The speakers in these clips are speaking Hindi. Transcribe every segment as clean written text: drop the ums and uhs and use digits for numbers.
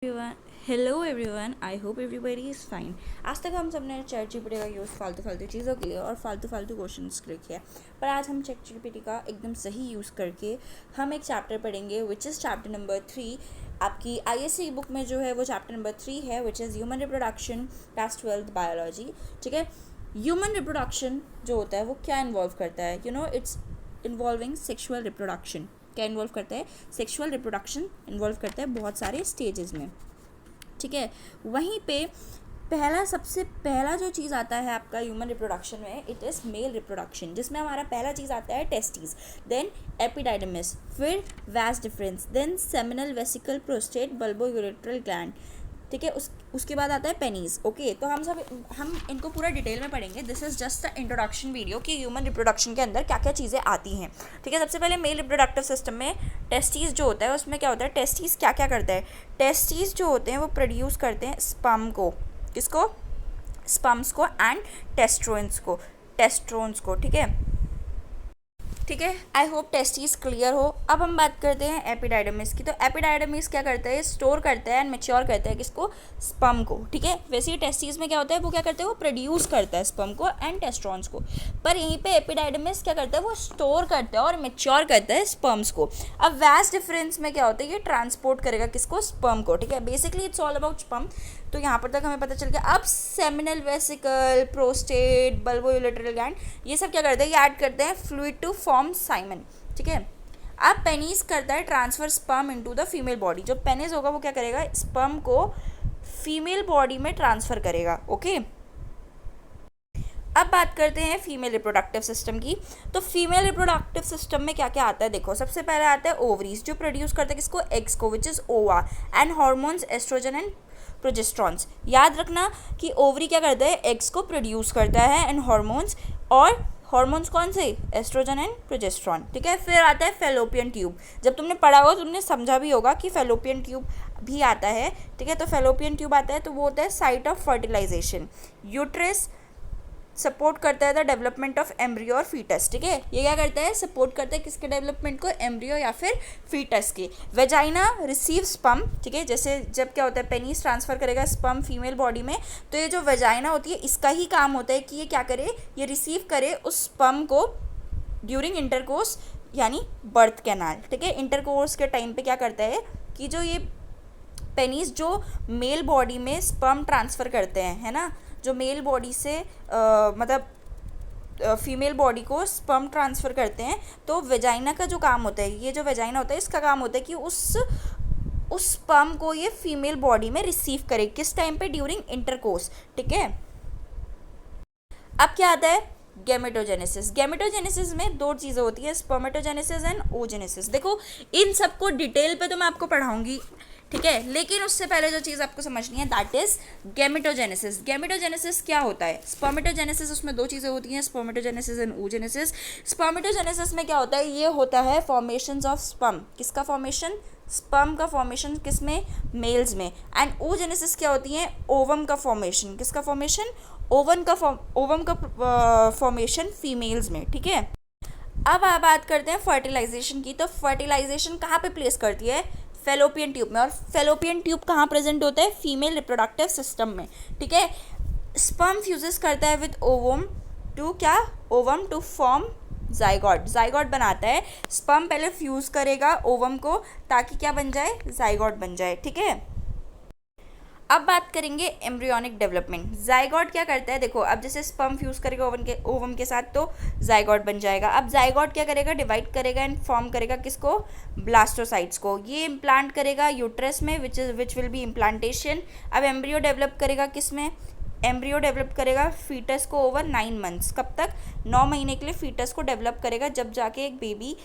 Everyone hello everyone I hope everybody is fine. आज तक हम सबने चैट जीपीटी का यूज़ फालतू फालतू चीज़ों के लिए और फालतू फालतू क्वेश्चंस के लिए किया है। पर आज हम चैट जीपीटी का एकदम सही यूज़ करके हम एक चैप्टर पढ़ेंगे विच इज़ चैप्टर नंबर 3। आपकी आईएससी बुक में जो है वो चैप्टर नंबर 3 है which is human reproduction class 12 biology. ठीक है, ह्यूमन रिप्रोडक्शन जो होता है वो क्या इन्वॉल्व करता है? It's involving sexual reproduction. क्या इन्वॉल्व करता है? सेक्शुअल रिप्रोडक्शन इन्वॉल्व करता है बहुत सारे स्टेजेस में। ठीक है, वहीं पे सबसे पहला जो चीज़ आता है आपका ह्यूमन रिप्रोडक्शन में, इट इज़ मेल रिप्रोडक्शन, जिसमें हमारा पहला चीज़ आता है टेस्टिस, देन एपिडाइडमिस, फिर vas deferens, then seminal vesicle prostate bulbo urethral gland. ठीक है, उसके बाद आता है पेनीज। ओके, तो हम इनको पूरा डिटेल में पढ़ेंगे। This is just the introduction video कि ह्यूमन रिप्रोडक्शन के अंदर क्या क्या चीज़ें आती हैं। ठीक है, सबसे पहले मेल रिप्रोडक्टिव सिस्टम में टेस्टीज जो होता है उसमें क्या होता है? टेस्टीज क्या क्या करता है? टेस्टीज जो होते हैं वो प्रोड्यूस करते हैं स्पर्म को। किसको? स्पर्म्स को एंड टेस्ट्रोन्स को। ठीक है, ठीक है, आई होप टेस्टीज क्लियर हो। अब हम बात करते हैं एपिडाइडमिस की। तो एपिडाइडमिस क्या करता है? स्टोर करता है एंड मेच्योर करता है किसको? स्पर्म को। ठीक है, वैसे ही टेस्टीज में क्या होता है? वो क्या करते हैं? वो प्रोड्यूस करता है स्पर्म को एंड टेस्ट्रॉन्स को। पर यहीं पे एपिडाइडमिस क्या करता है? वो स्टोर करता है और मेच्योर करता है स्पर्म्स को। अब वैस डिफरेंस में क्या होता है? ये ट्रांसपोर्ट करेगा किसको? स्पर्म को। ठीक है, basically it's all about sperm. तो यहाँ पर तक हमें पता चल गया। अब seminal vesicle, prostate, bulbo urethral gland, ये सब क्या करते हैं? ये ऐड करते हैं फ्लूइड टू फॉर्म साइमन। ठीक है, अब पेनिस करता है transfer sperm into the female body. जो पेनिस होगा वो क्या करेगा? स्पर्म को फीमेल बॉडी में ट्रांसफर करेगा। ओके, अब बात करते हैं फीमेल रिप्रोडक्टिव सिस्टम की। तो फीमेल रिप्रोडक्टिव सिस्टम में क्या क्या आता है? देखो, सबसे पहले आता है ओवरीज, जो प्रोड्यूस करते हैं किसको? एग्स को, विच इज ओवा, एंड हॉर्मोन्स एस्ट्रोजन एंड प्रोजेस्ट्रॉन्स। याद रखना कि ओवरी क्या करता है? एग्स को प्रोड्यूस करता है एंड हॉर्मोन्स, और हॉर्मोन्स कौन से? Oestrogen and progesterone. ठीक है, फिर आता है फेलोपियन ट्यूब। जब तुमने पढ़ा होगा तुमने समझा भी होगा कि फेलोपियन ट्यूब भी आता है। ठीक है, तो फेलोपियन ट्यूब आता है तो वो होता है site of fertilisation. Uterus support करता है द डेवलपमेंट ऑफ एम्ब्रियो और फीटस। ठीक है, ये क्या करता है? सपोर्ट करता है किसके डेवलपमेंट को? एम्ब्रियो या फिर फीटस के। Vagina receive sperm. ठीक है, जैसे जब क्या होता है? पेनिस ट्रांसफर करेगा स्पर्म फीमेल बॉडी में, तो ये जो वेजाइना होती है इसका ही काम होता है कि ये क्या करे? ये रिसीव करे उस स्पर्म को ड्यूरिंग इंटरकोर्स, यानी बर्थ कैनाल। ठीक है, इंटरकोर्स के टाइम पे क्या करता है कि जो ये पेनिस जो मेल बॉडी में स्पर्म ट्रांसफ़र करते हैं, है ना, जो मेल बॉडी से मतलब फीमेल बॉडी को स्पर्म ट्रांसफ़र करते हैं, तो वेजाइना का जो काम होता है, ये जो वेजाइना होता है इसका काम होता है कि उस स्पर्म को ये फीमेल बॉडी में रिसीव करे। किस टाइम पे? During intercourse. ठीक है, अब क्या आता है? गैमेटोजेनेसिस। गैमेटोजेनेसिस में दो चीज़ें होती है, स्पर्मेटोजेनेसिस एंड ओजेनेसिस। देखो, इन सबको डिटेल पे तो मैं आपको पढ़ाऊंगी, ठीक है, लेकिन उससे पहले जो चीज़ आपको समझनी है दैट इज गैमेटोजेनेसिस। गैमेटोजेनेसिस क्या होता है? स्पर्मेटोजेनेसिस, उसमें दो चीज़ें होती हैं, स्पर्मेटोजेनेसिस एंड ओजेनेसिस। स्पर्मेटोजेनेसिस में क्या होता है? ये होता है फॉर्मेशन ऑफ स्पर्म। किसका फॉर्मेशन? स्पर्म का फॉर्मेशन। किसमें? मेल्स में। एंड ओजेनेसिस क्या होती है? ओवम का फॉर्मेशन। किसका फॉर्मेशन? ओवम का फॉर्मेशन फीमेल्स में। ठीक है, अब आप बात करते हैं फर्टिलाइजेशन की। तो फर्टिलाइजेशन कहाँ पे प्लेस करती है? फेलोपियन ट्यूब में। और फेलोपियन ट्यूब कहाँ प्रेजेंट होता है? फीमेल रिप्रोडक्टिव सिस्टम में। ठीक है, स्पर्म फ्यूजेस करता है विद ओवम टू क्या? Ovum to form zygote. Zygote बनाता है। स्पर्म पहले फ्यूज करेगा ओवम को ताकि क्या बन जाए? जाइगोट बन जाए। ठीक है, अब बात करेंगे एम्ब्रियोनिक डेवलपमेंट। जाइगोट क्या करता है? देखो, अब जैसे स्पर्म फ्यूज करेगा ओवम के साथ तो जाइगोट बन जाएगा। अब जाइगोट क्या करेगा? डिवाइड करेगा एंड फॉर्म करेगा किसको? ब्लास्टोसाइट्स को। ये इम्प्लांट करेगा यूट्रस में, विच विल बी इम्प्लांटेशन। अब एम्ब्रियो डेवलप करेगा किस में? एम्ब्रियो डेवलप करेगा फीटस को ओवर 9 मंथ्स। कब तक? 9 महीने के लिए फीटस को डेवलप करेगा, जब जाके एक बेबी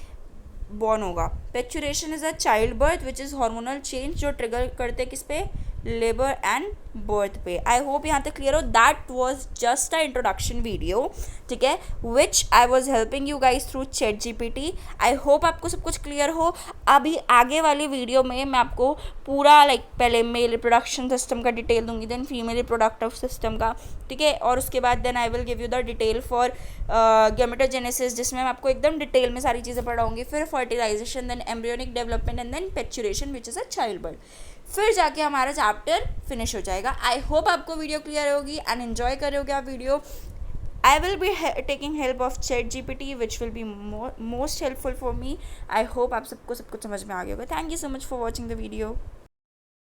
बॉर्न होगा। Parturition is a child birth which is hormonal change, जो ट्रिगर करते हैं किस पे? लेबर एंड बर्थ पे। आई होप यहाँ तक क्लियर हो। That was just a introduction video, ठीक है, which I was helping you guys through ChatGPT. I hope आपको सब कुछ क्लियर हो। अभी आगे वाली वीडियो में मैं आपको पूरा पहले मेल रिप्रोडक्शन सिस्टम का डिटेल दूंगी, देन फीमेल रिप्रोडक्टिव सिस्टम का, ठीक है, और उसके बाद then I will give you the detail for gametogenesis, जिसमें मैं आपको एकदम डिटेल में सारी चीज़ें पढ़ाऊंगी। फिर fertilisation, then embryonic development and then parturition which is a child birth. फिर जाके हमारा चैप्टर फिनिश हो जाएगा। आई होप आपको वीडियो क्लियर होगी एंड एन्जॉय करोगे आप video. I will be taking help of ChatGPT which will be most helpful for me. I hope आप सबको सब कुछ समझ में आ गया होगा। Thank you so much for watching the video.